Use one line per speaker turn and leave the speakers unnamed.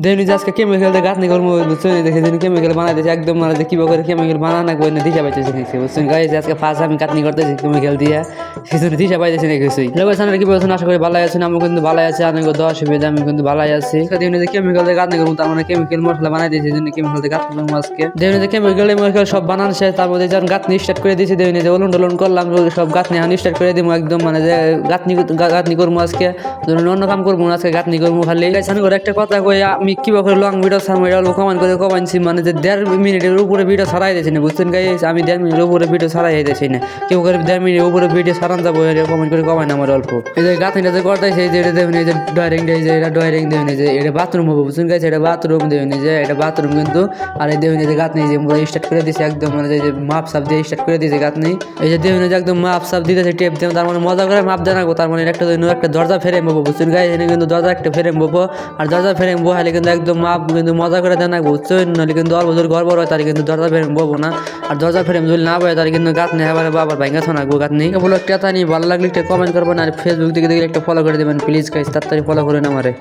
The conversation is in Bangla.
দেখুন যে আজকে কেমিক্যাল দিয়ে গাঁথনি করবো বুঝছেন, দেখে দিন কেমিক্যাল বানাই দিয়েছে একদম মানে কীভাবে করে কেমিক্যাল বানানো না দিশা পাইতেছে নাকি বুঝছেন গাইজ। আজকে ফার্স্ট আমি গাঁথনি করতেছি কেমিক্যাল দিয়ে, সেজন্য দিশা পাইতেছি নাকি কিছুই লোক আপনারা কি বলছেন, আশা করি ভালো আছেন। আমি কিন্তু ভালো আছি, অনেক দোয়া সুবিধা আমি কিন্তু ভালো আছি। দেখুন যে কেমিক্যাল দিয়ে গাঁথনি করবো, তার মানে কেমিক্যাল মশলা বানাই দিয়েছে, এই জন্য কেমিক্যাল দিয়ে গাঁথনি করবো আজকে। দেখুন যে কেমিক্যাল সব বানানো শেষ, তার মধ্যে যখন গাঁথনি স্টার্ট করে দিয়েছি, দেখুন যে ওলন টোলন করলাম সব গাঁথনি এখন স্টার্ট করে দিব একদম মানে যে গাঁথনি করবো আজকে, ধরুন অন্য কাম করবো না, আজকে গাঁথনি করবো খালি। একটা কথা কই, আমি কিভাবে লং ভিডিও ছাড়বো এটা অল্প কমেন্ট করে কমাইছি, মানে যে 1.5 মিনিটের উপরে ভিডিও ছাড়াই দিয়েছি না বুঝছেন গাইস। আমি 1.5 মিনিটের উপরে ভিডিও ছাড়াই দিয়েছি না, কেউ করে 1.5 মিনিটের উপরে ভিডিও ছাড়ান যাবো কমেন্ট করে কমাই না আমার অল্প। এই যে গাঁথনিটা যে করতেছে, এই যে এটা দেখুন, এই যে ডয়ারিং, এই যে এটা ডয়ারিং দেখুন, এই যে এটা বাথরুম হবে বুঝছেন গাইস, এটা বাথরুম দেখুন, এই যে এটা বাথরুম কিন্তু। আর এই দেখুন এই যে গাঁথনি যে স্টার্ট করে দিয়েছে একদম মানে যে মাপ সাপ দিয়ে স্টার্ট করে দিয়েছে গাঁথনি। এই যে দেখুন যে একদম মাপ সাপ দিতেছে টেপ দিয়ে, তার মানে মজা করে মাপ দেন, তার মানে একটা দরজা ফ্রেম হবো বুঝছেন গাইস, এখানে কিন্তু দরজা একটা ফ্রেম হবো। আর দরজা ফ্রেম বহালে কিন্তু একদম মাপ কিন্তু মজা করে দেন বুঝছেন, নাহলে কিন্তু অল্প দূর ঘর বড় হয় তার কিন্তু দরজা ফ্রেম বলবো না। আর দরজা ফ্রেম যদি না বয় তার কিন্তু গাঁথনি আবার বাবার ভাঙ্গা শোনা গাঁথনি বলো। একটা ভালো লাগলে একটা কমেন্ট করবেন, আর ফেসবুক থেকে দেখলে একটা ফলো করে দেবেন প্লিজ গাইস, তাড়াতাড়ি ফলো করেন আমারে।